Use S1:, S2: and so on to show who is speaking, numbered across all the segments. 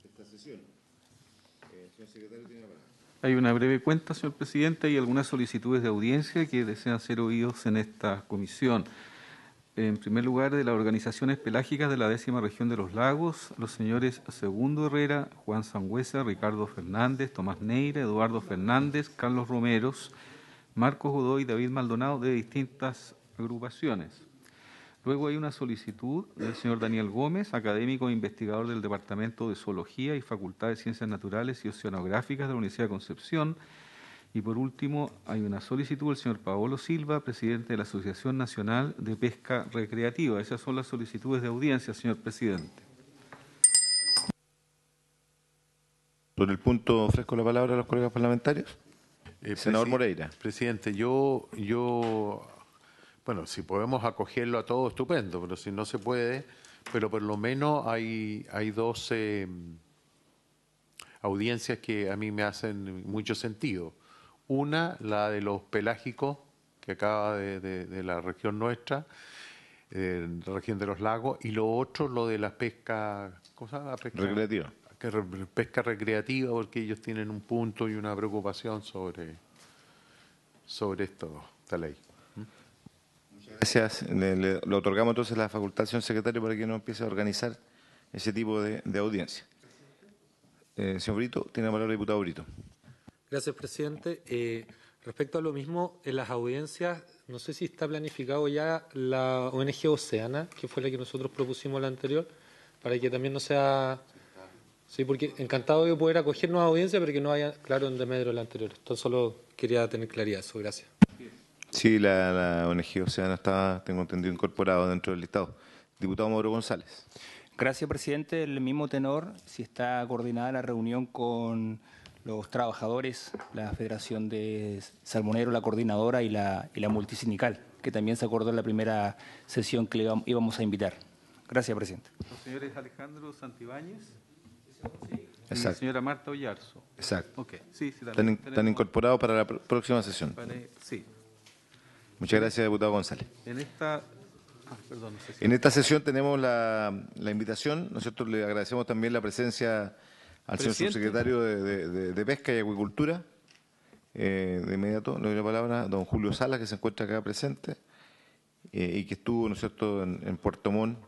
S1: esta sesión. Señor secretario, tiene la palabra.
S2: Hay una breve cuenta, señor presidente, y algunas solicitudes de audiencia que desean ser oídos en esta comisión. En primer lugar, de las organizaciones pelágicas de la 10ª región de los lagos, los señores Segundo Herrera, Juan Sangüesa, Ricardo Fernández, Tomás Neira, Eduardo Fernández, Carlos Romeros, Marcos Godoy y David Maldonado, de distintas agrupaciones. Luego hay una solicitud del señor Daniel Gómez, académico e investigador del Departamento de Zoología y Facultad de Ciencias Naturales y Oceanográficas de la Universidad de Concepción. Y por último, hay una solicitud del señor Paolo Silva, presidente de la Asociación Nacional de Pesca Recreativa. Esas son las solicitudes de audiencia, señor presidente.
S1: Sobre el punto, ofrezco la palabra a los colegas parlamentarios. Senador Moreira.
S3: Presidente, bueno, si podemos acogerlo a todo, estupendo, pero si no se puede, pero por lo menos hay 12 audiencias que a mí me hacen mucho sentido. Una, la de los pelágicos, que acaba de la región nuestra, la región de los lagos, y lo otro, lo de la pesca, ¿cómo se llama? Pesca
S1: recreativa.
S3: Pesca recreativa, porque ellos tienen un punto y una preocupación sobre esta ley.
S1: Gracias. Le otorgamos entonces la facultad al señor secretario para que nos empiece a organizar ese tipo de audiencia. Señor Brito, tiene la palabra el diputado Brito.
S4: Gracias, presidente. Respecto a lo mismo, en las audiencias, no sé si está planificado ya la ONG Oceana, que fue la que nosotros propusimos la anterior, para que también no sea... Sí, porque encantado de poder acogernos a audiencia, pero que no haya claro en desmedro la anterior. Entonces solo quería tener claridad eso. Gracias.
S1: Sí, la ONG Oceana está, tengo entendido, incorporado dentro del listado. Diputado Mauro González.
S5: Gracias, presidente. El mismo tenor, si está coordinada la reunión con los trabajadores, la Federación de Salmoneros, la coordinadora y la multisindical, que también se acordó en la primera sesión que le íbamos a invitar. Gracias, presidente.
S2: Los señores Alejandro Santibáñez y
S1: Exacto.
S2: la señora Marta Ollarzo.
S1: Exacto.
S2: Okay. Sí,
S1: Están incorporados para la próxima sesión.
S2: Sí.
S1: Muchas gracias, diputado González.
S2: En esta...
S1: En esta sesión tenemos la invitación, ¿no es cierto? Le agradecemos también la presencia al señor subsecretario de Pesca y Acuicultura. De inmediato le doy la palabra a don Julio Salas, que se encuentra acá presente y que estuvo, ¿no es cierto?, en Puerto Montt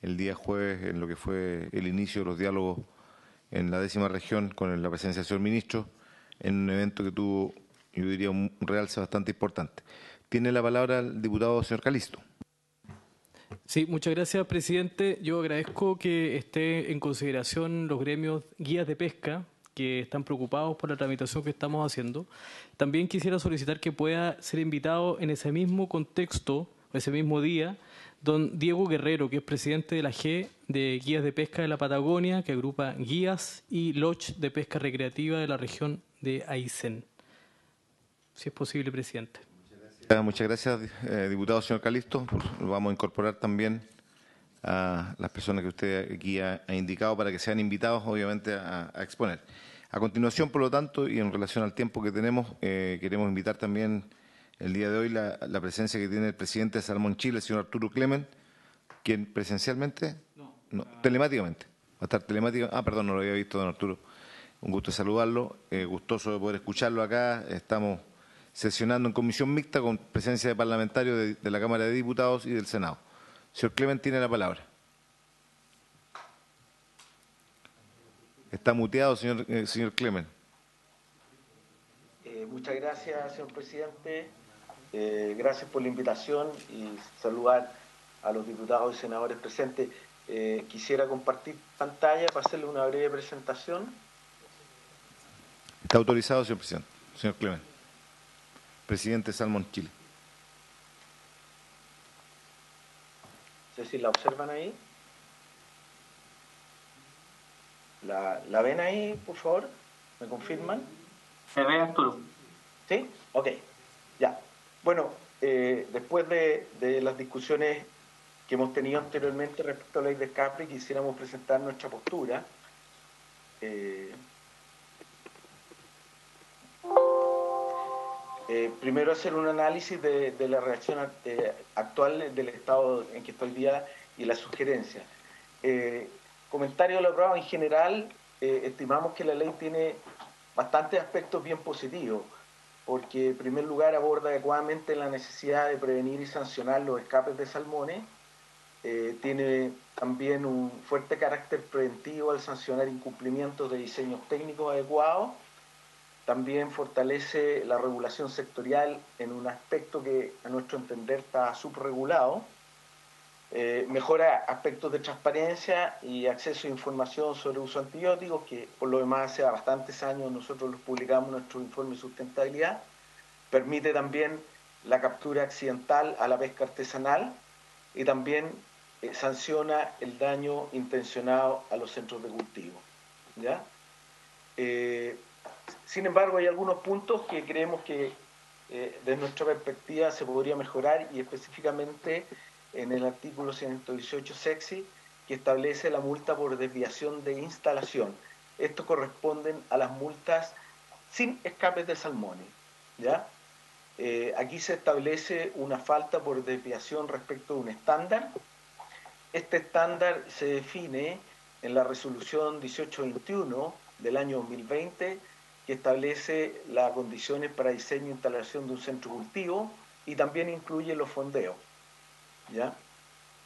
S1: el día jueves en lo que fue el inicio de los diálogos en la 10ª región con la presencia del señor ministro, en un evento que tuvo, yo diría, un realce bastante importante. Tiene la palabra el diputado señor Calisto.
S6: Sí, muchas gracias, presidente. Yo agradezco que esté en consideración los gremios guías de pesca que están preocupados por la tramitación que estamos haciendo. También quisiera solicitar que pueda ser invitado en ese mismo contexto, ese mismo día, don Diego Guerrero, que es presidente de la G de Guías de Pesca de la Patagonia, que agrupa guías y lodge de pesca recreativa de la región de Aysén. Si es posible, presidente.
S1: Muchas gracias, diputado señor Calisto. Vamos a incorporar también a las personas que usted aquí ha indicado para que sean invitados, obviamente, a exponer. A continuación, por lo tanto, y en relación al tiempo que tenemos, queremos invitar también el día de hoy la presencia que tiene el presidente de Salmón Chile, el señor Arturo Clemen, quien presencialmente, no, telemáticamente, va a estar telemáticamente. Perdón, no lo había visto, don Arturo. Un gusto saludarlo, gustoso de poder escucharlo acá. Estamos sesionando en comisión mixta con presencia de parlamentarios de la Cámara de Diputados y del Senado. Señor Clemen, tiene la palabra. Está muteado, señor Clemen.
S7: Muchas gracias, señor presidente. Gracias por la invitación y saludar a los diputados y senadores presentes. Quisiera compartir pantalla para hacerle una breve presentación.
S1: Está autorizado, señor presidente. Señor Clemen, presidente de Salmón Chile.
S7: No sé si la observan ahí. ¿La ven ahí, por favor? ¿Me confirman?
S8: Se ve, Arturo.
S7: ¿Sí? Ok, ya. Bueno, después de las discusiones que hemos tenido anteriormente respecto a la ley de Capri, quisiéramos presentar nuestra postura. Primero hacer un análisis de la reacción actual del estado en que está hoy día y las sugerencias. comentario de lo aprobado en general, estimamos que la ley tiene bastantes aspectos bien positivos, porque en primer lugar aborda adecuadamente la necesidad de prevenir y sancionar los escapes de salmones, tiene también un fuerte carácter preventivo al sancionar incumplimientos de diseños técnicos adecuados, también fortalece la regulación sectorial en un aspecto que a nuestro entender está subregulado, mejora aspectos de transparencia y acceso a información sobre uso de antibióticos, que por lo demás hace bastantes años nosotros los publicamos en nuestro informe de sustentabilidad, permite también la captura accidental a la pesca artesanal y también sanciona el daño intencionado a los centros de cultivo, ¿ya? Sin embargo, hay algunos puntos que creemos que desde nuestra perspectiva se podría mejorar, y específicamente en el artículo 118 sexy, que establece la multa por desviación de instalación. Estos corresponden a las multas sin escapes de salmones, ¿ya? Aquí se establece una falta por desviación respecto de un estándar. Este estándar se define en la resolución 1821 del año 2020, que establece las condiciones para diseño e instalación de un centro cultivo y también incluye los fondeos, ¿ya?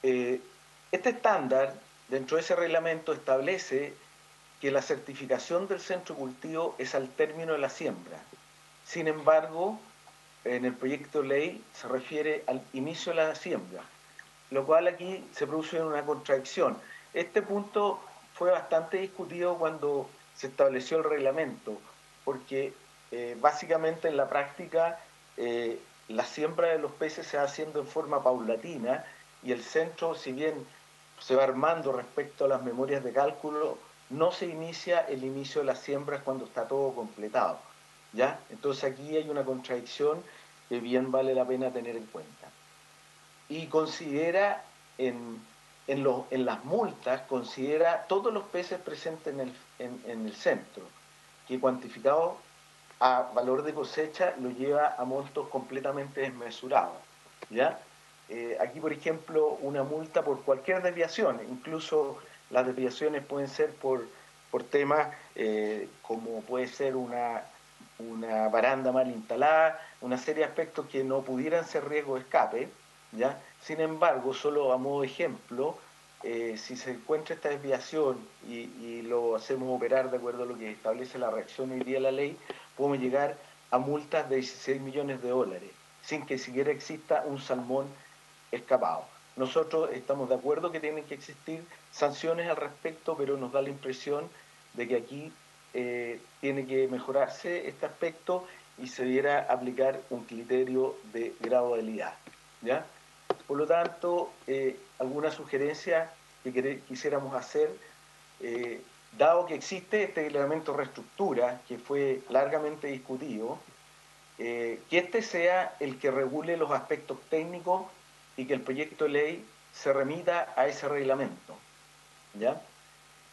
S7: Este estándar, dentro de ese reglamento, establece que la certificación del centro cultivo es al término de la siembra. Sin embargo, en el proyecto de ley se refiere al inicio de la siembra, lo cual aquí se produce una contradicción. Este punto fue bastante discutido cuando se estableció el reglamento, porque básicamente en la práctica la siembra de los peces se va haciendo en forma paulatina, y el centro, si bien se va armando respecto a las memorias de cálculo, no se inicia el inicio de las siembras cuando está todo completado, ¿ya? Entonces aquí hay una contradicción que bien vale la pena tener en cuenta. Y considera en las multas, considera todos los peces presentes en el centro, que cuantificado a valor de cosecha lo lleva a montos completamente desmesurados, ¿ya? Aquí, por ejemplo, una multa por cualquier desviación, incluso las desviaciones pueden ser por temas como puede ser una baranda mal instalada, una serie de aspectos que no pudieran ser riesgo de escape, ¿ya? Sin embargo, solo a modo de ejemplo, si se encuentra esta desviación y lo hacemos operar de acuerdo a lo que establece la reacción hoy día de la ley, podemos llegar a multas de 16 millones de dólares, sin que siquiera exista un salmón escapado. Nosotros estamos de acuerdo que tienen que existir sanciones al respecto, pero nos da la impresión de que aquí tiene que mejorarse este aspecto y se debiera aplicar un criterio de gradualidad, ¿ya? Por lo tanto, alguna sugerencia que quisiéramos hacer, dado que existe este reglamento de reestructura que fue largamente discutido, que este sea el que regule los aspectos técnicos y que el proyecto de ley se remita a ese reglamento, ¿ya?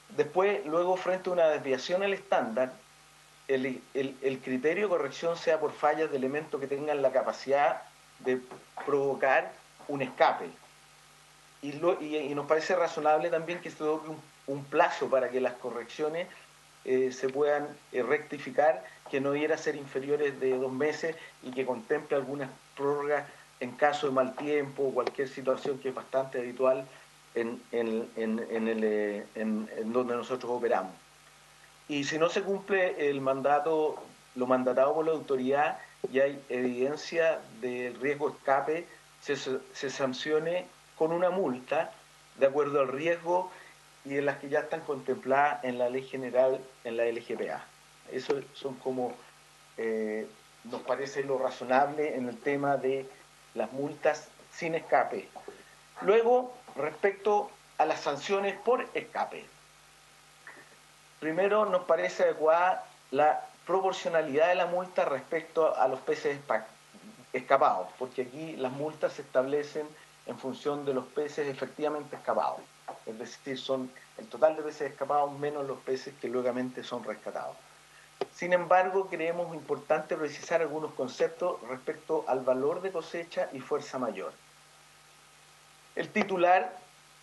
S7: Después, luego, frente a una desviación al estándar, el criterio de corrección sea por fallas de elementos que tengan la capacidad de provocar un escape. Y nos parece razonable también que se dé un plazo para que las correcciones se puedan rectificar, que no debiera ser inferiores de 2 meses y que contemple algunas prórrogas en caso de mal tiempo o cualquier situación que es bastante habitual en donde nosotros operamos. Y si no se cumple el mandato, lo mandatado por la autoridad, y hay evidencia del riesgo de escape, se sancione con una multa de acuerdo al riesgo y en las que ya están contempladas en la ley general, en la LGPA. Eso son como, nos parece lo razonable en el tema de las multas sin escape. Luego, respecto a las sanciones por escape. Primero, nos parece adecuada la proporcionalidad de la multa respecto a los peces escapados, porque aquí las multas se establecen en función de los peces efectivamente escapados. Es decir, son el total de peces escapados menos los peces que luego son rescatados. Sin embargo, creemos importante precisar algunos conceptos respecto al valor de cosecha y fuerza mayor. El titular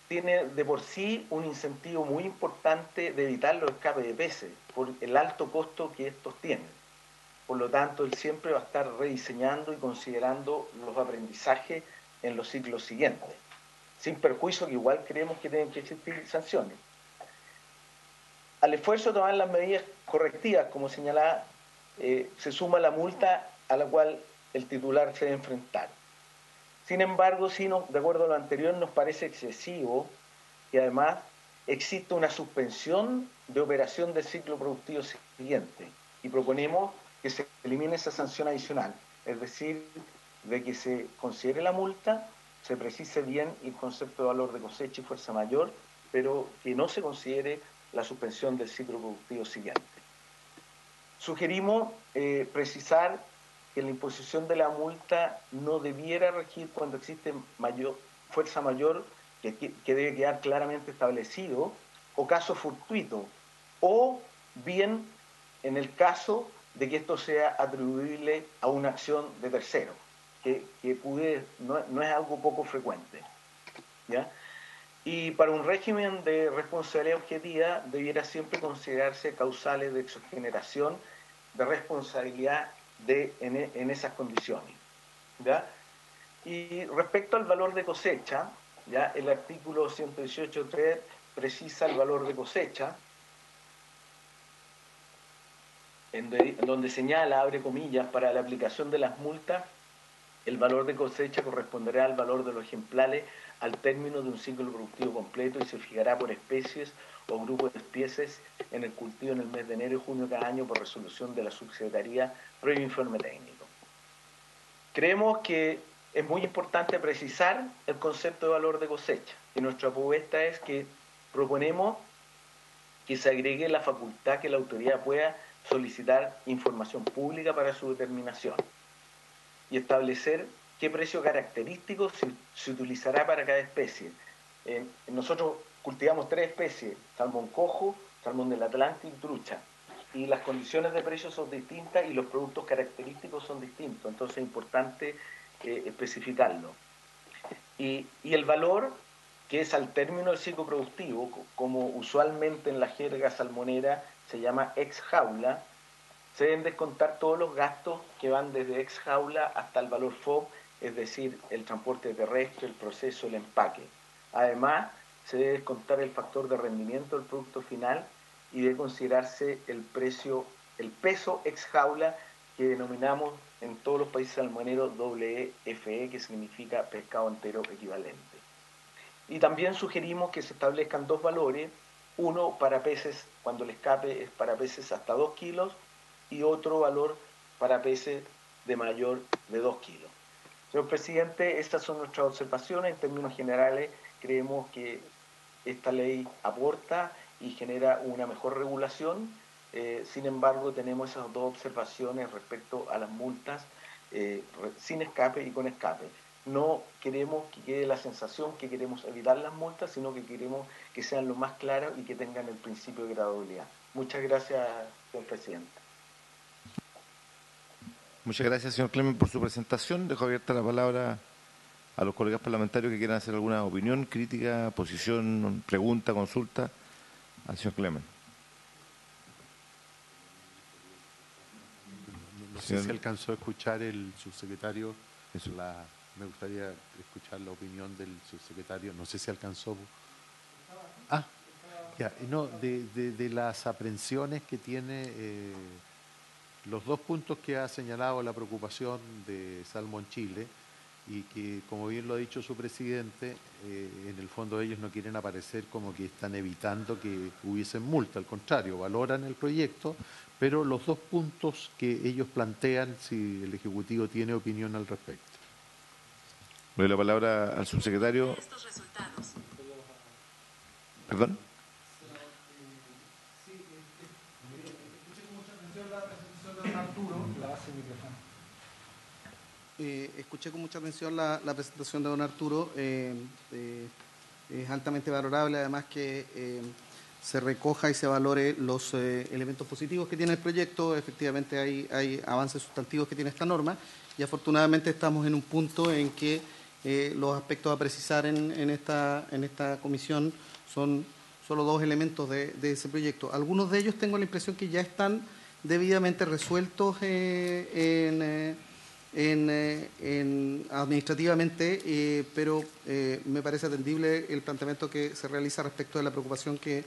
S7: tiene de por sí un incentivo muy importante de evitar los escapes de peces por el alto costo que estos tienen. Por lo tanto, él siempre va a estar rediseñando y considerando los aprendizajes en los ciclos siguientes, sin perjuicio que igual creemos que tienen que existir sanciones. Al esfuerzo de tomar las medidas correctivas, como señalaba, se suma la multa a la cual el titular se debe enfrentar. Sin embargo, sí, de acuerdo a lo anterior, nos parece excesivo que además existe una suspensión de operación del ciclo productivo siguiente y proponemos que se elimine esa sanción adicional, es decir, de que se considere la multa, se precise bien el concepto de valor de cosecha y fuerza mayor, pero que no se considere la suspensión del ciclo productivo siguiente. Sugerimos precisar que la imposición de la multa no debiera regir cuando existe fuerza mayor, que debe quedar claramente establecido, o caso fortuito, o bien en el caso de que esto sea atribuible a una acción de tercero, que no es algo poco frecuente, ¿ya? Y para un régimen de responsabilidad objetiva debiera siempre considerarse causales de exogeneración de responsabilidad en esas condiciones, ¿ya? Y respecto al valor de cosecha, ¿ya? El artículo 118.3 precisa el valor de cosecha, en donde señala, abre comillas, para la aplicación de las multas, el valor de cosecha corresponderá al valor de los ejemplares al término de un ciclo productivo completo y se fijará por especies o grupos de especies en el cultivo en el mes de enero y junio de cada año por resolución de la subsecretaría previo informe técnico. Creemos que es muy importante precisar el concepto de valor de cosecha y nuestra propuesta es que proponemos que se agregue la facultad que la autoridad pueda solicitar información pública para su determinación y establecer qué precio característico se utilizará para cada especie. Nosotros cultivamos 3 especies, salmón cojo, salmón del Atlántico y trucha, y las condiciones de precio son distintas y los productos característicos son distintos, entonces es importante especificarlo. Y el valor, que es al término del ciclo productivo, como usualmente en la jerga salmonera se llama ex jaula, se deben descontar todos los gastos que van desde ex jaula hasta el valor FOB, es decir, el transporte terrestre, el proceso, el empaque. Además, se debe descontar el factor de rendimiento del producto final y debe considerarse el peso ex jaula que denominamos en todos los países salmoneros WFE, que significa pescado entero equivalente. Y también sugerimos que se establezcan 2 valores, uno para peces, cuando el escape es para peces hasta 2 kilos, y otro valor para peces de mayor de 2 kilos. Señor presidente, estas son nuestras observaciones. En términos generales, creemos que esta ley aporta y genera una mejor regulación. Sin embargo, tenemos esas 2 observaciones respecto a las multas sin escape y con escape. No queremos que quede la sensación que queremos evitar las multas, sino que queremos que sean lo más claras y que tengan el principio de gradualidad. Muchas gracias, señor presidente.
S1: Muchas gracias, señor Clemen, por su presentación. Dejo abierta la palabra a los colegas parlamentarios que quieran hacer alguna opinión, crítica, posición, pregunta, consulta. Al señor Clemen.
S3: No sé si alcanzó a escuchar el subsecretario. Me gustaría escuchar la opinión del subsecretario. No sé si alcanzó. De las aprehensiones que tiene, los 2 puntos que ha señalado la preocupación de Salmón Chile y que, como bien lo ha dicho su presidente, en el fondo ellos no quieren aparecer como que están evitando que hubiesen multa, al contrario, valoran el proyecto, pero los 2 puntos que ellos plantean, si el Ejecutivo tiene opinión al respecto.
S1: Le doy la palabra al subsecretario.
S8: Estos resultados.
S1: ¿Perdón?
S9: Escuché con mucha atención la presentación de don Arturo. Es altamente valorable, además, que se recoja y se valore los elementos positivos que tiene el proyecto. Efectivamente hay avances sustantivos que tiene esta norma y afortunadamente estamos en un punto en que los aspectos a precisar en esta comisión son solo dos elementos de ese proyecto. Algunos de ellos tengo la impresión que ya están debidamente resueltos administrativamente, pero me parece atendible el planteamiento que se realiza respecto de la preocupación que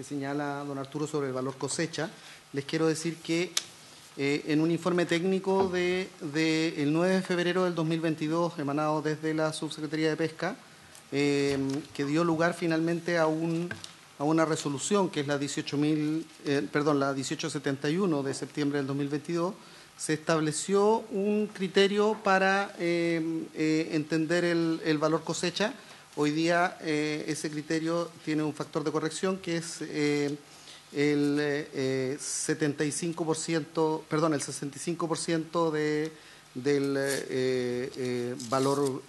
S9: señala don Arturo sobre el valor cosecha. Les quiero decir que en un informe técnico del 9 de febrero del 2022, emanado desde la Subsecretaría de Pesca, que dio lugar finalmente a una resolución, que es la 1871 de septiembre del 2022, se estableció un criterio para entender el valor cosecha. Hoy día ese criterio tiene un factor de corrección que es el 65% del valor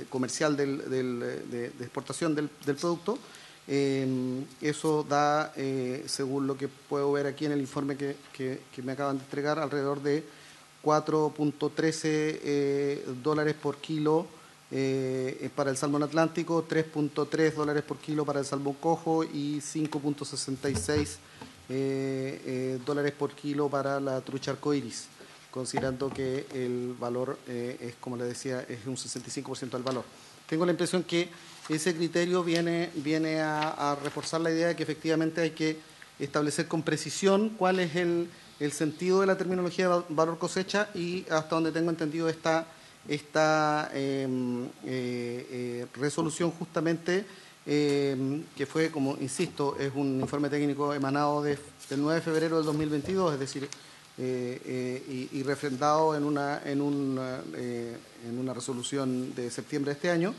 S9: comercial de exportación del producto. Eso da, según lo que puedo ver aquí en el informe que me acaban de entregar, alrededor de 4.13 dólares por kilo para el salmón atlántico, 3.3 dólares por kilo para el salmón cojo y 5.66 dólares por kilo para la trucha arcoíris, considerando que el valor es, como les decía, es un 65% del valor. Tengo la impresión que ese criterio viene a reforzar la idea de que efectivamente hay que establecer con precisión cuál es el sentido de la terminología de valor cosecha, y hasta donde tengo entendido esta resolución justamente, que fue, como insisto, es un informe técnico emanado del 9 de febrero del 2022, es decir, y refrendado en una resolución de septiembre de este año,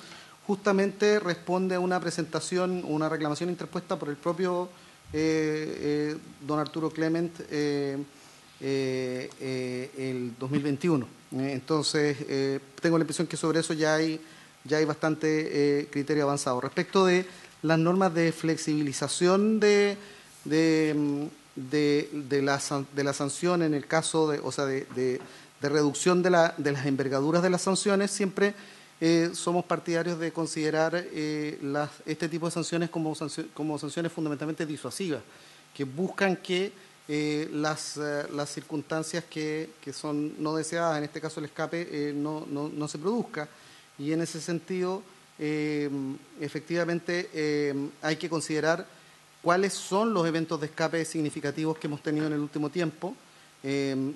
S9: justamente responde a una presentación, una reclamación interpuesta por el propio don Arturo Clement el 2021. Entonces, tengo la impresión que sobre eso ya hay bastante criterio avanzado. Respecto de las normas de flexibilización de la sanción en el caso de reducción de las envergaduras de las sanciones, siempre somos partidarios de considerar este tipo de sanciones como sanciones fundamentalmente disuasivas, que buscan que las circunstancias que son no deseadas, en este caso el escape, no se produzca. Y en ese sentido, efectivamente, hay que considerar cuáles son los eventos de escape significativos que hemos tenido en el último tiempo.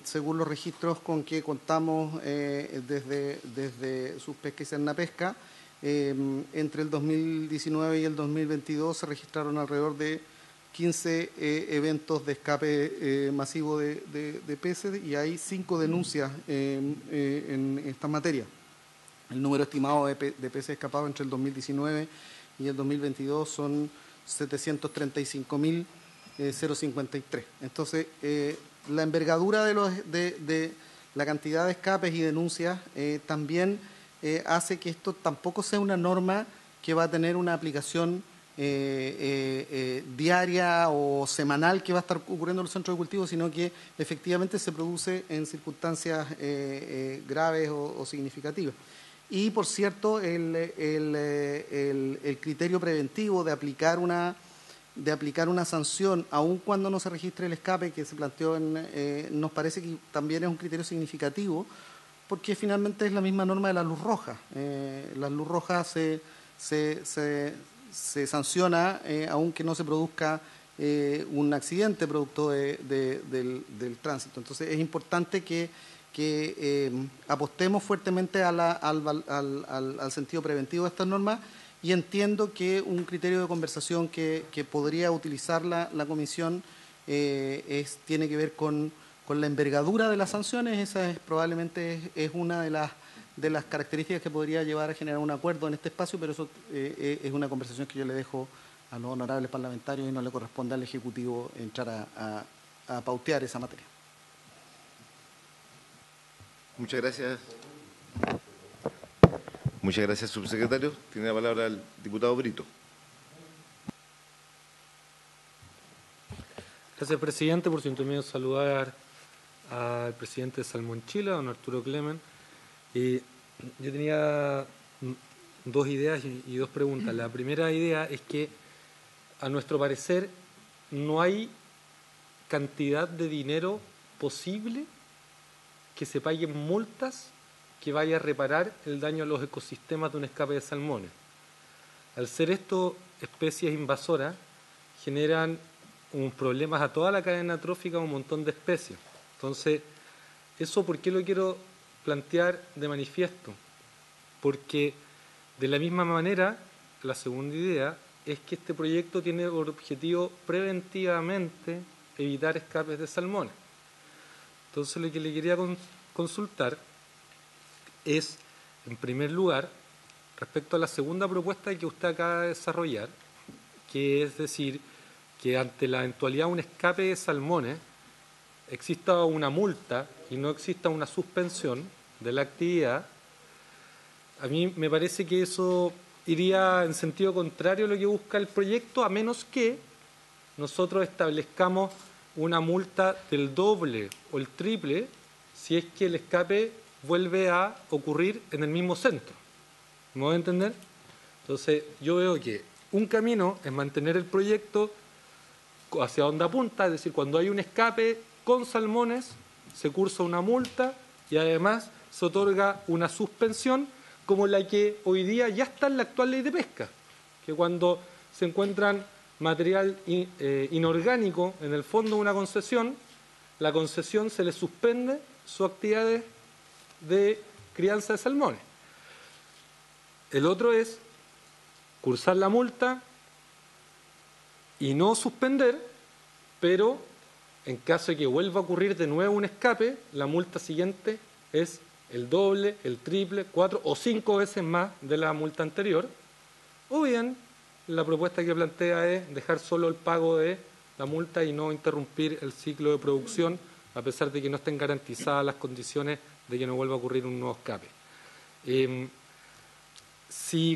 S9: Según los registros con que contamos desde Subpesca y Cernapesca, entre el 2019 y el 2022 se registraron alrededor de 15 eventos de escape masivo de peces, y hay 5 denuncias en esta materia. El número estimado de peces escapados entre el 2019 y el 2022 son 735.053. Entonces, la envergadura de la cantidad de escapes y denuncias también hace que esto tampoco sea una norma que va a tener una aplicación diaria o semanal que va a estar ocurriendo en los centros de cultivo, sino que efectivamente se produce en circunstancias graves o significativas. Y, por cierto, el criterio preventivo de aplicar una sanción, aun cuando no se registre el escape que se planteó, nos parece que también es un criterio significativo, porque finalmente es la misma norma de la luz roja. La luz roja se sanciona aunque no se produzca un accidente producto del tránsito. Entonces, es importante que apostemos fuertemente al sentido preventivo de estas normas, y entiendo que un criterio de conversación que podría utilizar la Comisión tiene que ver con la envergadura de las sanciones. Esa probablemente es una de las características que podría llevar a generar un acuerdo en este espacio, pero eso es una conversación que yo le dejo a los honorables parlamentarios y no le corresponde al Ejecutivo entrar a pautear esa materia.
S1: Muchas gracias. Muchas gracias, subsecretario. Tiene la palabra el diputado Brito.
S4: Gracias, presidente. Por su intermedio, saludar al presidente de Salmón Chile, don Arturo Clement. Yo tenía dos ideas y dos preguntas. La primera idea es que, a nuestro parecer, no hay cantidad de dinero posible que se paguen multas que vaya a reparar el daño a los ecosistemas de un escape de salmones. Al ser esto especies invasoras, generan problemas a toda la cadena trófica, un montón de especies. Entonces, ¿eso por qué lo quiero plantear de manifiesto? Porque de la misma manera, la segunda idea es que este proyecto tiene por objetivo preventivamente evitar escapes de salmones. Entonces, lo que le quería consultar es, en primer lugar, respecto a la segunda propuesta que usted acaba de desarrollar, que es decir, que ante la eventualidad de un escape de salmones exista una multa y no exista una suspensión de la actividad. A mí me parece que eso iría en sentido contrario a lo que busca el proyecto, a menos que nosotros establezcamos una multa del doble o el triple si es que el escape vuelve a ocurrir en el mismo centro. ¿Me voy a entender? Entonces, yo veo que un camino es mantener el proyecto hacia donde apunta, es decir, cuando hay un escape con salmones, se cursa una multa y además se otorga una suspensión como la que hoy día ya está en la actual ley de pesca, que cuando se encuentran material inorgánico en el fondo de una concesión, la concesión se le suspende sus actividades de crianza de salmones. El otro es cursar la multa y no suspender, pero en caso de que vuelva a ocurrir de nuevo un escape, la multa siguiente es el doble, el triple, 4 o 5 veces más de la multa anterior. O bien, la propuesta que plantea es dejar solo el pago de la multa y no interrumpir el ciclo de producción, a pesar de que no estén garantizadas las condiciones de que no vuelva a ocurrir un nuevo escape.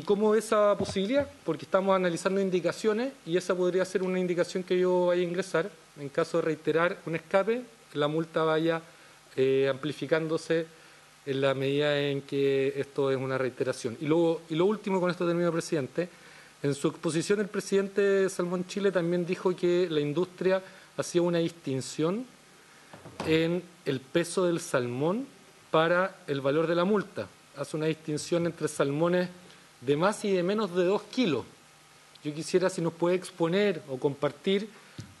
S4: ¿Cómo ve esa posibilidad? Porque estamos analizando indicaciones y esa podría ser una indicación que yo vaya a ingresar. En caso de reiterar un escape, la multa vaya amplificándose en la medida en que esto es una reiteración. Y lo último, con esto termino, presidente. En su exposición, el presidente de Salmón Chile también dijo que la industria hacía una distinción en el peso del salmón para el valor de la multa. Hace una distinción entre salmones de más y de menos de 2 kilos. Yo quisiera si nos puede exponer o compartir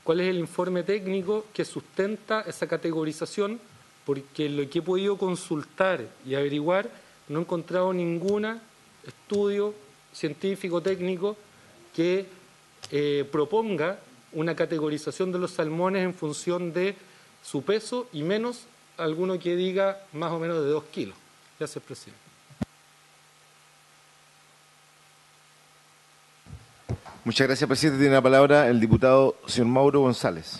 S4: cuál es el informe técnico que sustenta esa categorización, porque lo que he podido consultar y averiguar no he encontrado ningún estudio científico técnico que proponga una categorización de los salmones en función de su peso y menos alguno que diga más o menos de 2 kilos. Gracias, presidente.
S1: Muchas gracias, presidente. Tiene la palabra el diputado señor Mauro González.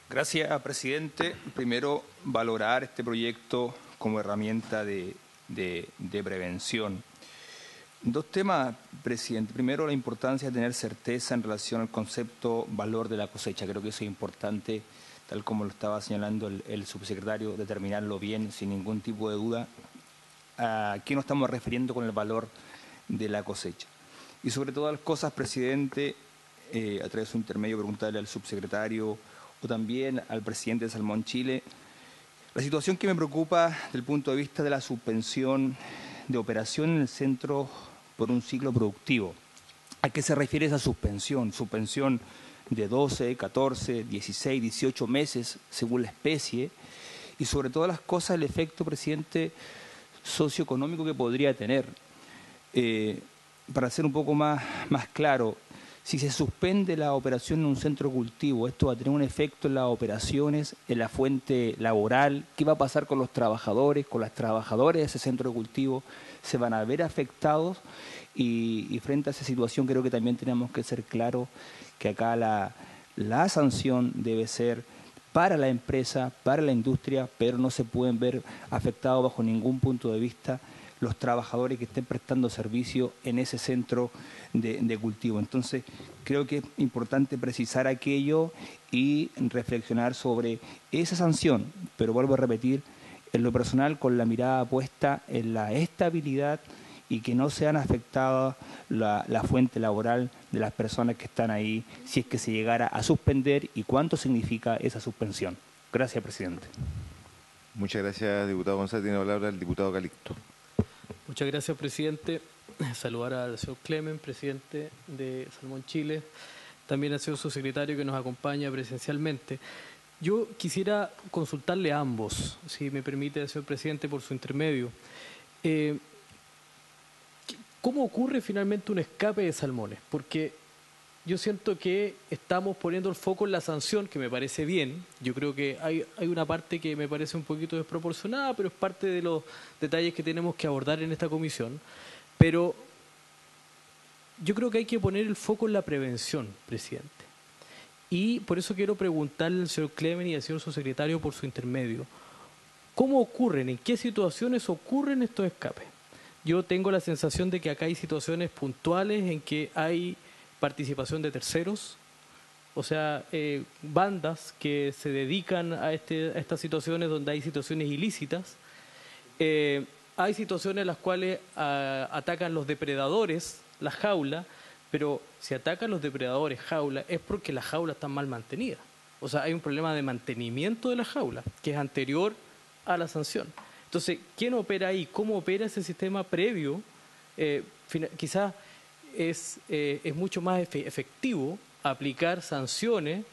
S5: Gracias, presidente. Primero, valorar este proyecto como herramienta de prevención. Dos temas, presidente. Primero, la importancia de tener certeza en relación al concepto valor de la cosecha. Creo que eso es importante, tal como lo estaba señalando el subsecretario, determinarlo bien, sin ningún tipo de duda, a qué nos estamos refiriendo con el valor de la cosecha. Y sobre todas las cosas, presidente, a través de su intermedio, preguntarle al subsecretario o también al presidente de Salmón Chile, la situación que me preocupa desde el punto de vista de la suspensión de operación en el centro por un ciclo productivo. ¿A qué se refiere esa suspensión? Suspensión de 12, 14, 16, 18 meses, según la especie, y sobre todas las cosas el efecto, presidente, socioeconómico que podría tener. Para ser un poco más claro, si se suspende la operación en un centro cultivo, esto va a tener un efecto en las operaciones, en la fuente laboral. ¿Qué va a pasar con los trabajadores, con las trabajadoras de ese centro de cultivo? ¿Se van a ver afectados? Y frente a esa situación creo que también tenemos que ser claros que acá la sanción debe ser para la empresa, para la industria, pero no se pueden ver afectados bajo ningún punto de vista los trabajadores que estén prestando servicio en ese centro de cultivo. Entonces, creo que es importante precisar aquello y reflexionar sobre esa sanción, pero vuelvo a repetir, en lo personal, con la mirada puesta en la estabilidad y que no sean afectadas la fuente laboral de las personas que están ahí si es que se llegara a suspender y cuánto significa esa suspensión. Gracias, presidente.
S1: Muchas gracias, diputado González. Tiene la palabra el diputado Calixto.
S6: Muchas gracias, presidente. Saludar al señor Clemen, presidente de Salmón Chile, también al señor subsecretario que nos acompaña presencialmente. Yo quisiera consultarle a ambos, si me permite, señor presidente, por su intermedio. ¿Cómo ocurre finalmente un escape de salmones? Porque yo siento que estamos poniendo el foco en la sanción, que me parece bien. Yo creo que hay una parte que me parece un poquito desproporcionada, pero es parte de los detalles que tenemos que abordar en esta comisión. Pero yo creo que hay que poner el foco en la prevención, presidente. Y por eso quiero preguntarle al señor Clemen y al señor subsecretario por su intermedio. ¿Cómo ocurren, en qué situaciones ocurren estos escapes? Yo tengo la sensación de que acá hay situaciones puntuales en que hay participación de terceros, o sea, bandas que se dedican a estas situaciones donde hay situaciones ilícitas. Hay situaciones en las cuales atacan los depredadores, la jaula, pero si atacan los depredadores jaula es porque las jaulas están mal mantenidas. O sea, hay un problema de mantenimiento de la jaula, que es anterior a la sanción. Entonces, ¿quién opera ahí? ¿Cómo opera ese sistema previo? Quizás es mucho más efectivo aplicar sanciones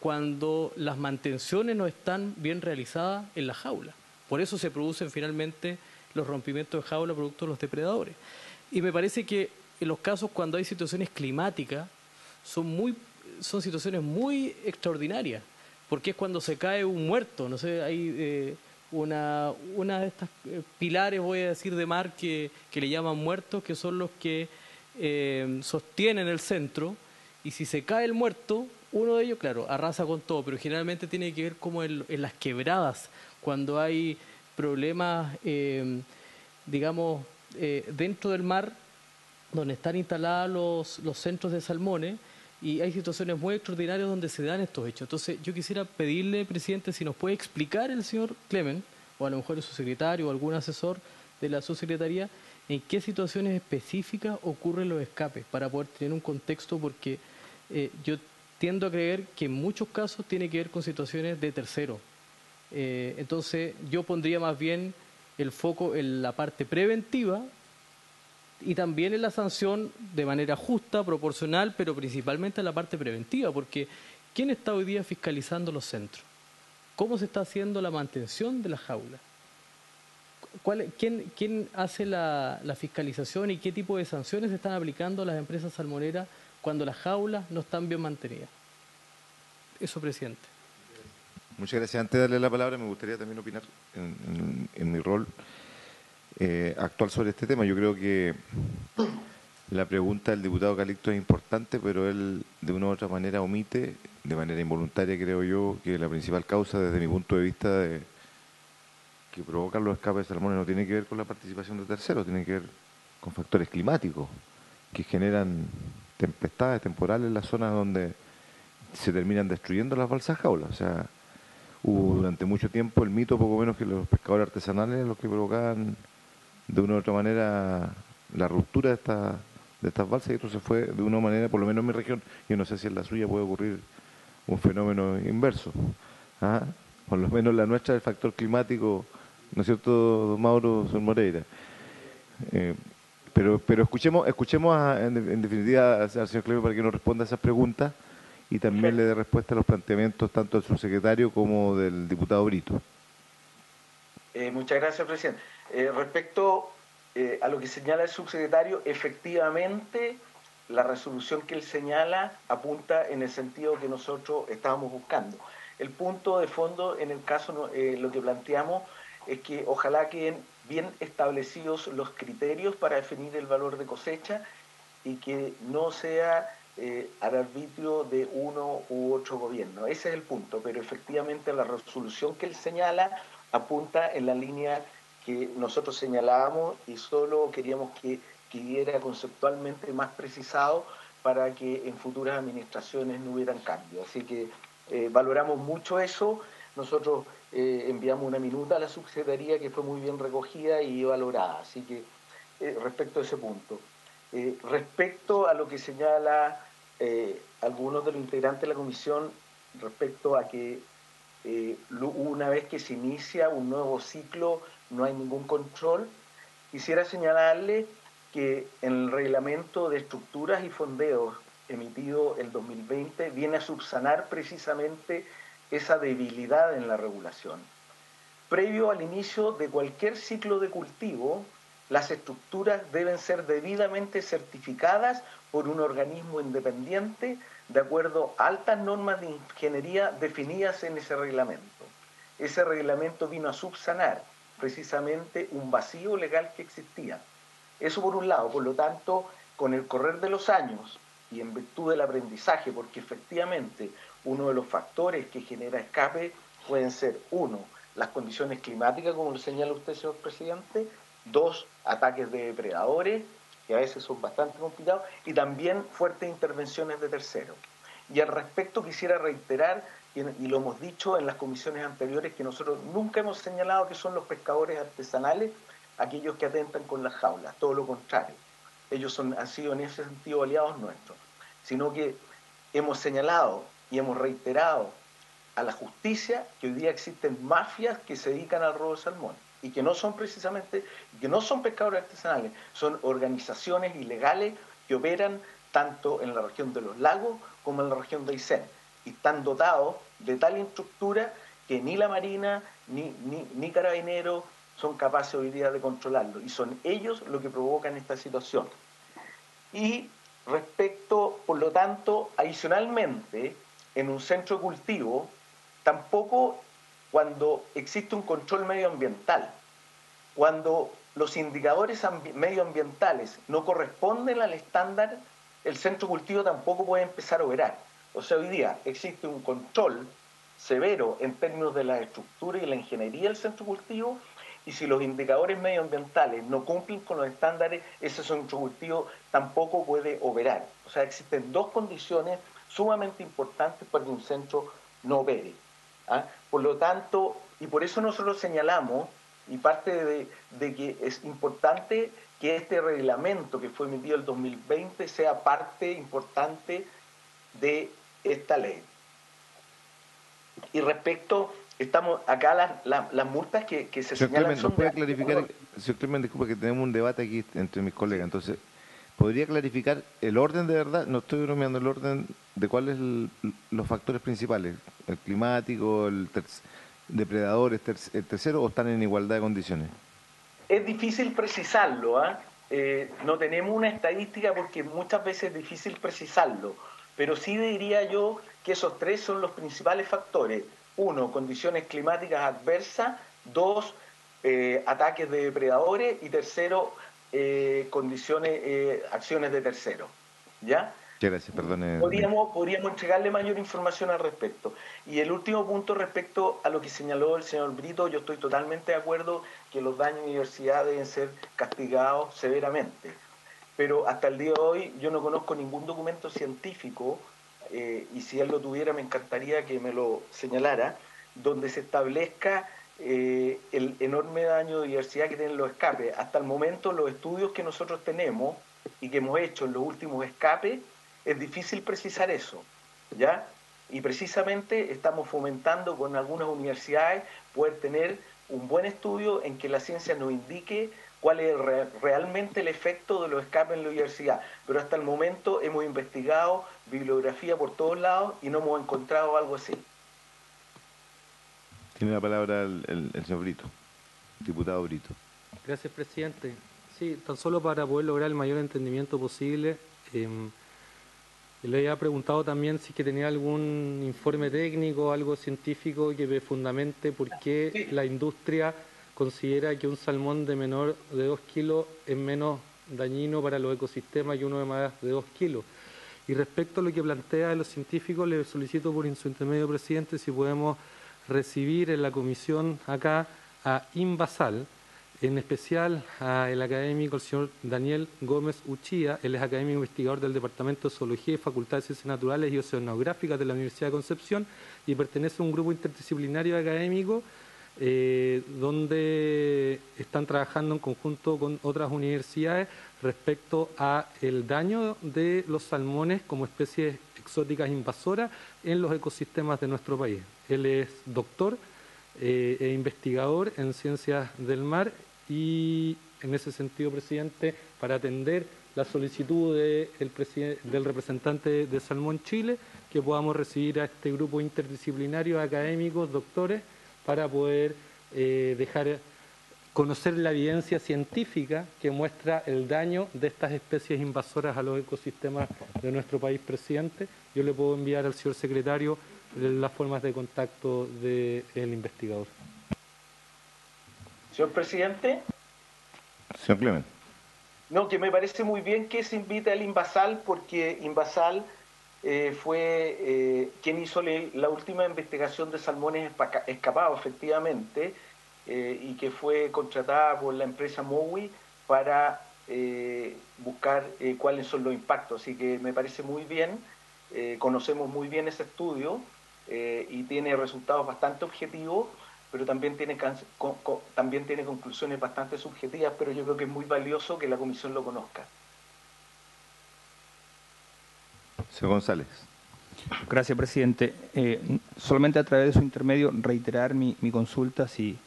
S6: cuando las mantenciones no están bien realizadas en la jaula. Por eso se producen finalmente los rompimientos de jaula producto de los depredadores. Y me parece que en los casos cuando hay situaciones climáticas son situaciones muy extraordinarias, porque es cuando se cae un muerto, no sé, hay una de estas pilares, voy a decir, de mar que le llaman muertos, que son los que sostienen el centro, y si se cae el muerto, uno de ellos, claro, arrasa con todo, pero generalmente tiene que ver como en las quebradas, cuando hay problemas, digamos, dentro del mar, donde están instalados los centros de salmones, y hay situaciones muy extraordinarias donde se dan estos hechos. Entonces, yo quisiera pedirle, presidente, si nos puede explicar el señor Clemen, o a lo mejor el subsecretario o algún asesor de la subsecretaría, en qué situaciones específicas ocurren los escapes, para poder tener un contexto, porque yo tiendo a creer que en muchos casos tiene que ver con situaciones de terceros. Entonces, yo pondría más bien el foco en la parte preventiva y también en la sanción de manera justa, proporcional, pero principalmente en la parte preventiva, porque ¿quién está hoy día fiscalizando los centros? ¿Cómo se está haciendo la mantención de las jaulas? ¿Quién hace la fiscalización y qué tipo de sanciones se están aplicando a las empresas salmoneras cuando las jaulas no están bien mantenidas? Eso, presidente.
S1: Muchas gracias. Antes de darle la palabra, me gustaría también opinar en mi rol actual sobre este tema. Yo creo que la pregunta del diputado Calixto es importante, pero él de una u otra manera omite, de manera involuntaria creo yo, que la principal causa desde mi punto de vista que provocan los escapes de salmones no tiene que ver con la participación de terceros, tiene que ver con factores climáticos que generan tempestades temporales en las zonas donde se terminan destruyendo las balsas jaulas. O sea, hubo durante mucho tiempo el mito, poco menos, que los pescadores artesanales los que provocaban de una u otra manera la ruptura de estas balsas, y esto se fue de una manera, por lo menos en mi región, yo no sé si en la suya puede ocurrir un fenómeno inverso. Por lo menos la nuestra, el factor climático, ¿no es cierto, don Mauro Son Moreira? Pero escuchemos en definitiva al señor Clemen para que nos responda a esas preguntas y también le dé respuesta a los planteamientos tanto del subsecretario como del diputado Brito.
S7: Muchas gracias, presidente. Respecto a lo que señala el subsecretario, efectivamente la resolución que él señala apunta en el sentido que nosotros estábamos buscando. El punto de fondo en el caso, lo que planteamos es que ojalá queden bien establecidos los criterios para definir el valor de cosecha y que no sea al arbitrio de uno u otro gobierno. Ese es el punto, pero efectivamente la resolución que él señala apunta en la línea que nosotros señalábamos y solo queríamos que quedara conceptualmente más precisado para que en futuras administraciones no hubieran cambios. Así que valoramos mucho eso. Nosotros enviamos una minuta a la subsecretaría que fue muy bien recogida y valorada. Así que respecto a ese punto. Respecto a lo que señala algunos de los integrantes de la comisión respecto a que una vez que se inicia un nuevo ciclo no hay ningún control, quisiera señalarle que en el reglamento de estructuras y fondeos emitido el 2020 viene a subsanar precisamente esa debilidad en la regulación. Previo al inicio de cualquier ciclo de cultivo, las estructuras deben ser debidamente certificadas por un organismo independiente de acuerdo a altas normas de ingeniería definidas en ese reglamento. Ese reglamento vino a subsanar precisamente un vacío legal que existía. Eso por un lado. Por lo tanto, con el correr de los años y en virtud del aprendizaje, porque efectivamente uno de los factores que genera escape pueden ser, uno, las condiciones climáticas, como lo señala usted, señor presidente; dos, ataques de depredadores, que a veces son bastante complicados, y también fuertes intervenciones de terceros. Y al respecto quisiera reiterar, y lo hemos dicho en las comisiones anteriores, que nosotros nunca hemos señalado que son los pescadores artesanales aquellos que atentan con las jaulas, todo lo contrario. Ellos han sido en ese sentido aliados nuestros, sino que hemos señalado y hemos reiterado a la justicia que hoy día existen mafias que se dedican al robo de salmón y que no son precisamente, que no son pescadores artesanales, son organizaciones ilegales que operan tanto en la región de los lagos como en la región de Aysén, y están dotados de tal estructura que ni la Marina ni Carabineros son capaces hoy día de controlarlo, y son ellos los que provocan esta situación. Y respecto, por lo tanto, adicionalmente, en un centro de cultivo, tampoco cuando existe un control medioambiental, cuando los indicadores medioambientales no corresponden al estándar, el centro de cultivo tampoco puede empezar a operar. O sea, hoy día existe un control severo en términos de la estructura y la ingeniería del centro de cultivo, y si los indicadores medioambientales no cumplen con los estándares, ese centro de cultivo tampoco puede operar. O sea, existen dos condiciones sumamente importantes para que un centro no opere. ¿Ah? Por lo tanto, y por eso nosotros señalamos, y parte de que es importante que este reglamento que fue emitido el 2020 sea parte importante de esta ley. Y respecto, estamos acá las multas que se señalan son...
S1: ¿Puede clarificar, señor Clemente, disculpa que tenemos un debate aquí entre mis colegas, entonces, ¿podría clarificar el orden de verdad? No estoy bromeando, el orden de cuáles los factores principales, el climático, el depredador, el tercero, o están en igualdad de condiciones?
S7: Es difícil precisarlo, no tenemos una estadística porque muchas veces es difícil precisarlo, pero sí diría yo que esos tres son los principales factores. Uno, condiciones climáticas adversas; dos, ataques de depredadores; y tercero, acciones de terceros. ¿Ya?
S1: Gracias, perdone.
S7: Podríamos entregarle mayor información al respecto. Y el último punto respecto a lo que señaló el señor Brito, yo estoy totalmente de acuerdo que los daños a la universidad deben ser castigados severamente. Pero hasta el día de hoy yo no conozco ningún documento científico, y si él lo tuviera me encantaría que me lo señalara, donde se establezca el enorme daño de diversidad que tienen los escapes. Hasta el momento los estudios que nosotros tenemos y que hemos hecho en los últimos escapes, es difícil precisar eso, ¿ya? Y precisamente estamos fomentando con algunas universidades poder tener un buen estudio en que la ciencia nos indique cuál es realmente el efecto de los escapes en la diversidad. Pero hasta el momento hemos investigado bibliografía por todos lados y no hemos encontrado algo así.
S1: Tiene la palabra el señor Brito, diputado Brito.
S4: Gracias, presidente. Sí, tan solo para poder lograr el mayor entendimiento posible, le había preguntado también si que tenía algún informe técnico, algo científico que fundamente por qué la industria considera que un salmón de menor de 2 kilos es menos dañino para los ecosistemas que uno de más de 2 kilos. Y respecto a lo que plantea de los científicos, le solicito por su intermedio, presidente, si podemos recibir en la comisión acá a Invasal, en especial al académico, el señor Daniel Gómez Uchía. Él es académico investigador del Departamento de Zoología y Facultad de Ciencias Naturales y Oceanográficas de la Universidad de Concepción y pertenece a un grupo interdisciplinario académico donde están trabajando en conjunto con otras universidades respecto a el daño de los salmones como especies exóticas invasoras en los ecosistemas de nuestro país. Él es doctor e investigador en ciencias del mar y en ese sentido, presidente, para atender la solicitud del representante de Salmón Chile, que podamos recibir a este grupo interdisciplinario de académicos, doctores, para poder dejar conocer la evidencia científica que muestra el daño de estas especies invasoras a los ecosistemas de nuestro país, presidente. Yo le puedo enviar al señor secretario las formas de contacto del investigador.
S7: Señor presidente.
S1: Señor Clemente.
S7: No, que me parece muy bien que se invite al Invasal, porque Invasal fue quien hizo la última investigación de salmones escapados, efectivamente, y que fue contratada por la empresa Mowi para buscar cuáles son los impactos. Así que me parece muy bien, conocemos muy bien ese estudio y tiene resultados bastante objetivos, pero también tiene conclusiones bastante subjetivas, pero yo creo que es muy valioso que la Comisión lo conozca.
S1: Señor González.
S5: Gracias, presidente. Solamente a través de su intermedio reiterar mi consulta, si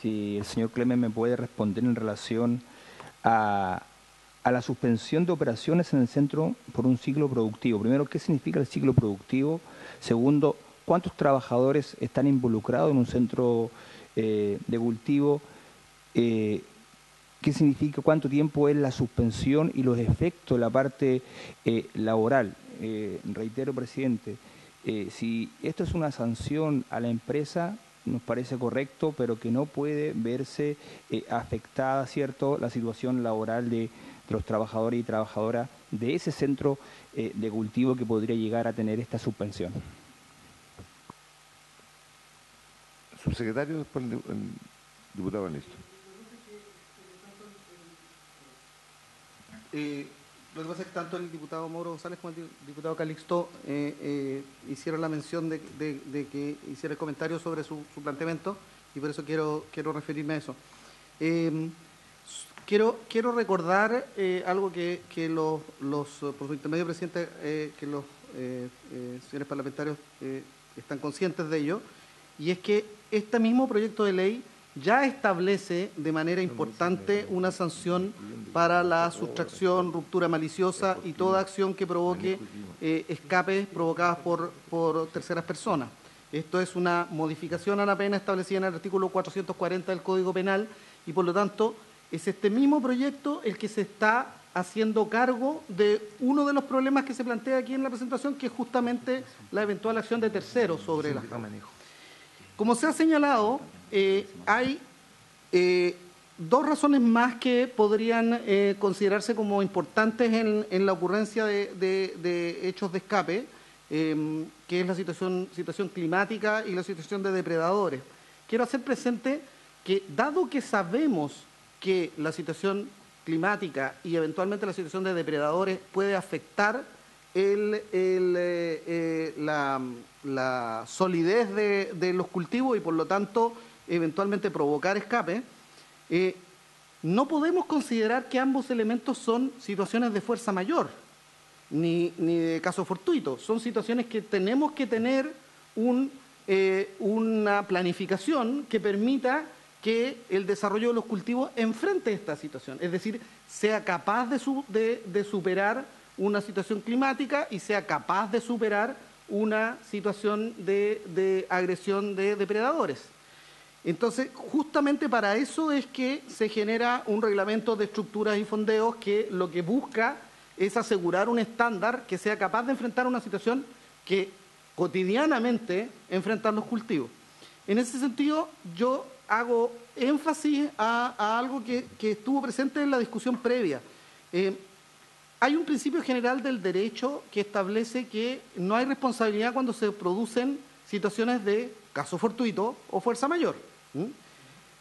S5: el señor Clemente me puede responder en relación a la suspensión de operaciones en el centro por un ciclo productivo. Primero, ¿qué significa el ciclo productivo? Segundo, ¿cuántos trabajadores están involucrados en un centro de cultivo? ¿Qué significa? ¿Cuánto tiempo es la suspensión y los efectos de la parte laboral? Reitero, presidente, si esto es una sanción a la empresa, nos parece correcto, pero que no puede verse afectada, ¿cierto?, la situación laboral de los trabajadores y trabajadoras de ese centro de cultivo que podría llegar a tener esta suspensión.
S1: Subsecretario, después el diputado Listo.
S9: Lo que pasa es que tanto el diputado Mauro González como el diputado Calixto hicieron la mención de que hiciera el comentario sobre su planteamiento, y por eso quiero referirme a eso. Quiero recordar algo que por su intermedio, presidente, que los señores parlamentarios están conscientes de ello, y es que este mismo proyecto de ley ya establece de manera importante una sanción para la sustracción, ruptura maliciosa y toda acción que provoque escapes provocadas por terceras personas. Esto es una modificación a la pena establecida en el artículo 440 del Código Penal, y por lo tanto es este mismo proyecto el que se está haciendo cargo de uno de los problemas que se plantea aquí en la presentación, que es justamente la eventual acción de terceros sobre las causas. Como se ha señalado, hay dos razones más que podrían considerarse como importantes en la ocurrencia de hechos de escape, que es la situación climática y la situación de depredadores. Quiero hacer presente que, dado que sabemos que la situación climática y eventualmente la situación de depredadores puede afectar la solidez de los cultivos y por lo tanto eventualmente provocar escape, no podemos considerar que ambos elementos son situaciones de fuerza mayor ni de caso fortuito. Son situaciones que tenemos que tener una planificación que permita que el desarrollo de los cultivos enfrente esta situación, es decir, sea capaz de superar una situación climática y sea capaz de superar una situación de agresión de depredadores. Entonces, justamente para eso es que se genera un reglamento de estructuras y fondeos que lo que busca es asegurar un estándar que sea capaz de enfrentar una situación que cotidianamente enfrentan los cultivos. En ese sentido, yo hago énfasis a algo que estuvo presente en la discusión previa. Hay un principio general del derecho que establece que no hay responsabilidad cuando se producen situaciones de caso fortuito o fuerza mayor.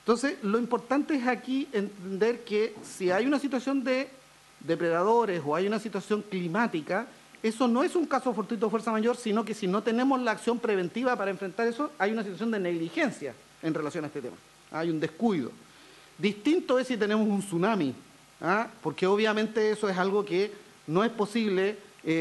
S9: Entonces, lo importante es aquí entender que si hay una situación de depredadores o hay una situación climática, eso no es un caso fortuito o fuerza mayor, sino que si no tenemos la acción preventiva para enfrentar eso, hay una situación de negligencia. en relación a este tema. Hay un descuido. Distinto es si tenemos un tsunami, porque obviamente eso es algo que no es posible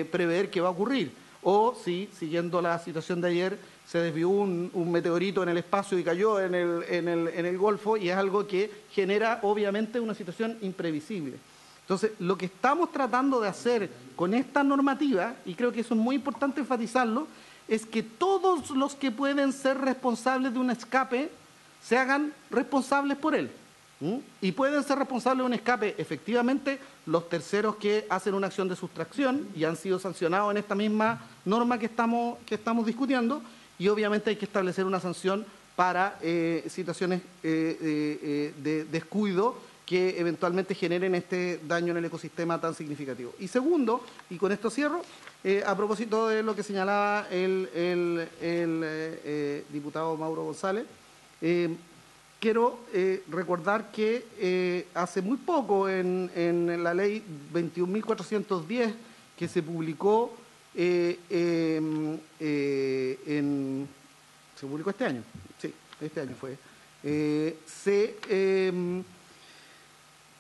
S9: prever que va a ocurrir. O si, siguiendo la situación de ayer, se desvió un meteorito en el espacio y cayó en el Golfo, y es algo que genera obviamente una situación imprevisible. Entonces, lo que estamos tratando de hacer con esta normativa, y creo que eso es muy importante enfatizarlo, es que todos los que pueden ser responsables de un escape se hagan responsables por él. Y pueden ser responsables de un escape, efectivamente, los terceros que hacen una acción de sustracción y han sido sancionados en esta misma norma que estamos discutiendo, y obviamente hay que establecer una sanción para situaciones de descuido que eventualmente generen este daño en el ecosistema tan significativo. Y segundo, y con esto cierro, a propósito de lo que señalaba el diputado Mauro González, quiero recordar que hace muy poco en la ley 21.410 que se publicó se publicó este año, sí, este año fue,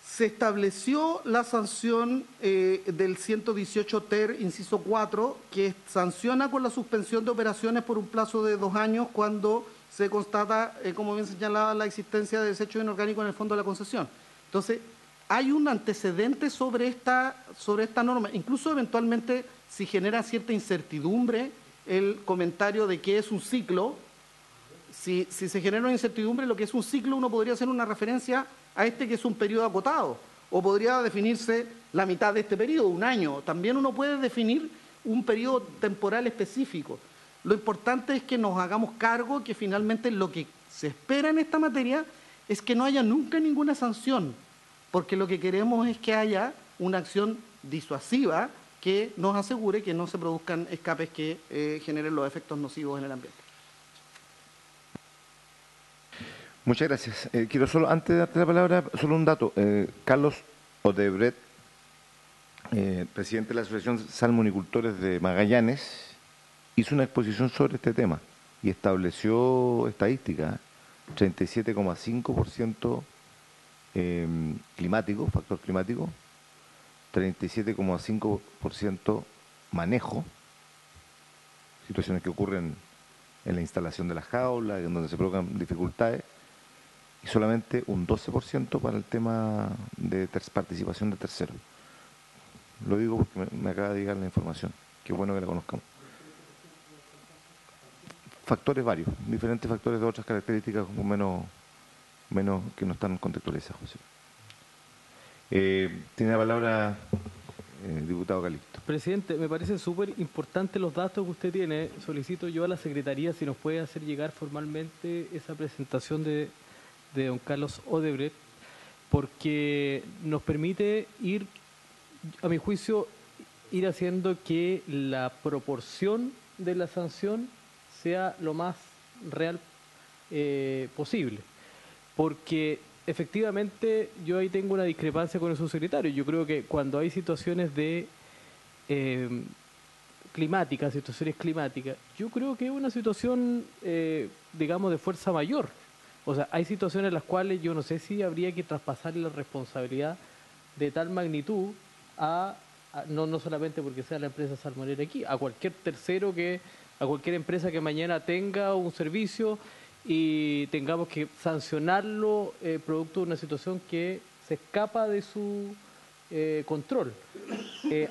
S9: se estableció la sanción del 118 ter, inciso 4, que sanciona con la suspensión de operaciones por un plazo de 2 años cuando se constata, como bien señalaba, la existencia de desechos inorgánicos en el fondo de la concesión. Entonces, hay un antecedente sobre esta norma, incluso eventualmente si genera cierta incertidumbre el comentario de qué es un ciclo. Si se genera una incertidumbre, lo que es un ciclo, uno podría hacer una referencia a este que es un periodo acotado, o podría definirse la mitad de este periodo, 1 año. También uno puede definir un periodo temporal específico. Lo importante es que nos hagamos cargo que finalmente lo que se espera en esta materia es que no haya nunca ninguna sanción, porque lo que queremos es que haya una acción disuasiva que nos asegure que no se produzcan escapes que generen los efectos nocivos en el ambiente.
S1: Muchas gracias. Quiero solo, antes de darte la palabra, solo un dato. Carlos Odebrecht, presidente de la Asociación Salmonicultores de Magallanes, hizo una exposición sobre este tema y estableció estadísticas, 37,5% climático, factor climático, 37,5% manejo, situaciones que ocurren en la instalación de las jaulas, en donde se provocan dificultades, y solamente un 12% para el tema de participación de terceros. Lo digo porque me acaba de llegar la información. Qué bueno que la conozcamos. Factores varios, diferentes factores de otras características menos que no están contextualizadas, José. Tiene la palabra diputado Calixto.
S6: Presidente, me parece súper importante los datos que usted tiene. Solicito yo a la Secretaría si nos puede hacer llegar formalmente esa presentación de don Carlos Odebrecht, porque nos permite ir, a mi juicio, ir haciendo que la proporción de la sanción sea lo más real posible. Porque efectivamente yo ahí tengo una discrepancia con el subsecretario. Yo creo que cuando hay situaciones de situaciones climáticas, yo creo que es una situación, digamos, de fuerza mayor. O sea, hay situaciones en las cuales yo no sé si habría que traspasar la responsabilidad de tal magnitud no solamente porque sea la empresa salmonera aquí, a cualquier tercero a cualquier empresa que mañana tenga un servicio y tengamos que sancionarlo producto de una situación que se escapa de su control.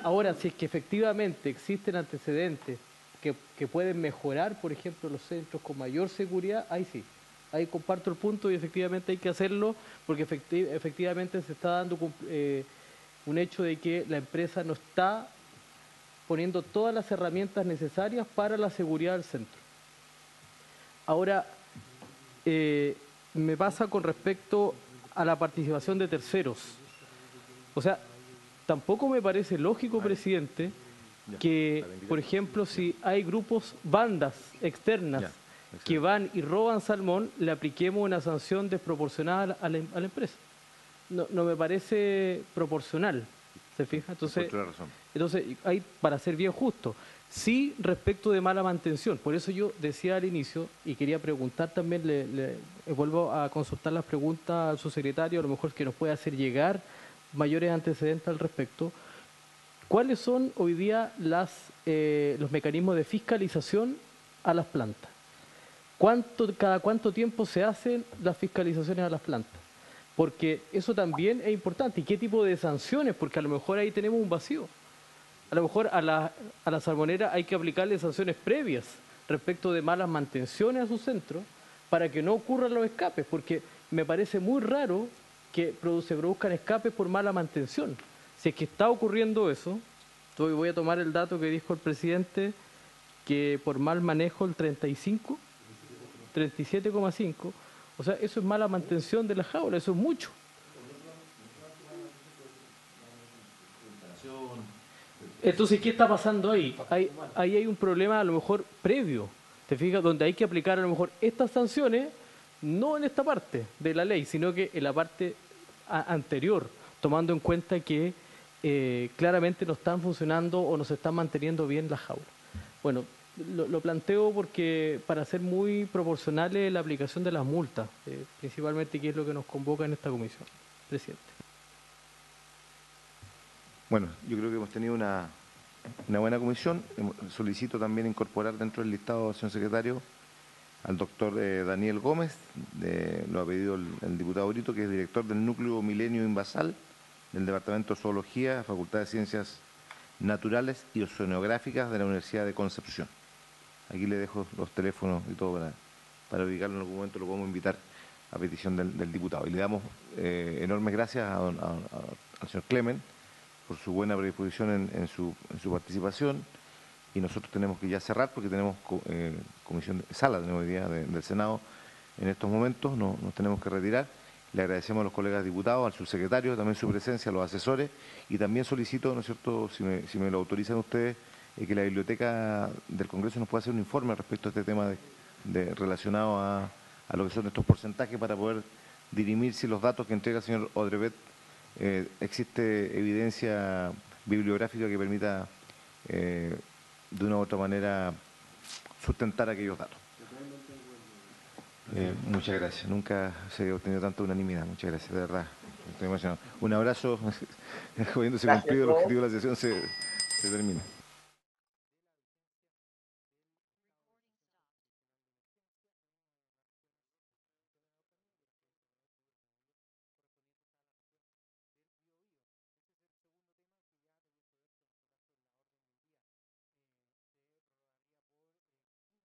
S6: Ahora, si es que efectivamente existen antecedentes que pueden mejorar, por ejemplo, los centros con mayor seguridad, ahí sí. Ahí comparto el punto y efectivamente hay que hacerlo porque efectivamente se está dando un hecho de que la empresa no está poniendo todas las herramientas necesarias para la seguridad del centro. Ahora, me pasa con respecto a la participación de terceros. O sea, tampoco me parece lógico, presidente, que, por ejemplo, si hay grupos, bandas externas que van y roban salmón, le apliquemos una sanción desproporcionada a la empresa. No me parece proporcional, ¿se fija? Entonces, ahí, para ser bien justo, Sí, respecto de mala mantención. Por eso yo decía al inicio y quería preguntar también, vuelvo a consultar las preguntas al subsecretario, a lo mejor que nos puede hacer llegar mayores antecedentes al respecto. ¿Cuáles son hoy día los mecanismos de fiscalización a las plantas? ¿Cada cuánto tiempo se hacen las fiscalizaciones a las plantas? Porque eso también es importante. ¿Y qué tipo de sanciones? Porque a lo mejor ahí tenemos un vacío. A lo mejor a la salmonera hay que aplicarle sanciones previas respecto de malas mantenciones a su centro para que no ocurran los escapes, porque me parece muy raro que se produzcan escapes por mala mantención. Si es que está ocurriendo eso, voy a tomar el dato que dijo el presidente, que por mal manejo el 37,5, o sea, eso es mala mantención de la jaula, eso es mucho. Entonces, ¿qué está pasando ahí? Ahí hay un problema a lo mejor previo, ¿te fijas? Donde hay que aplicar a lo mejor estas sanciones, no en esta parte de la ley, sino que en la parte anterior, tomando en cuenta que claramente no están funcionando o no se están manteniendo bien las jaulas. Bueno, lo planteo porque para ser muy proporcionales la aplicación de las multas, principalmente que es lo que nos convoca en esta comisión, presidente.
S1: Bueno, yo creo que hemos tenido una buena comisión. Solicito también incorporar dentro del listado, señor secretario, al doctor Daniel Gómez, lo ha pedido el diputado Brito, que es director del Núcleo Milenio Invasal, del Departamento de Zoología, Facultad de Ciencias Naturales y Oceanográficas de la Universidad de Concepción. Aquí le dejo los teléfonos y todo para ubicarlo en algún momento, lo podemos invitar a petición del diputado. Y le damos enormes gracias al señor Clemen por su buena predisposición en su participación, y nosotros tenemos que ya cerrar porque tenemos sala de hoy día del Senado en estos momentos, nos tenemos que retirar. Le agradecemos a los colegas diputados, al subsecretario, también su presencia, a los asesores, y también solicito, ¿no es cierto?, si me lo autorizan ustedes, que la Biblioteca del Congreso nos pueda hacer un informe respecto a este tema relacionado a lo que son estos porcentajes, para poder dirimir si los datos que entrega el señor Odrebet existe evidencia bibliográfica que permita de una u otra manera sustentar aquellos datos. Muchas gracias. Nunca se ha obtenido tanta unanimidad. Muchas gracias, de verdad. Estoy emocionado. Un abrazo. Habiéndose cumplido el objetivo de la sesión, se termina.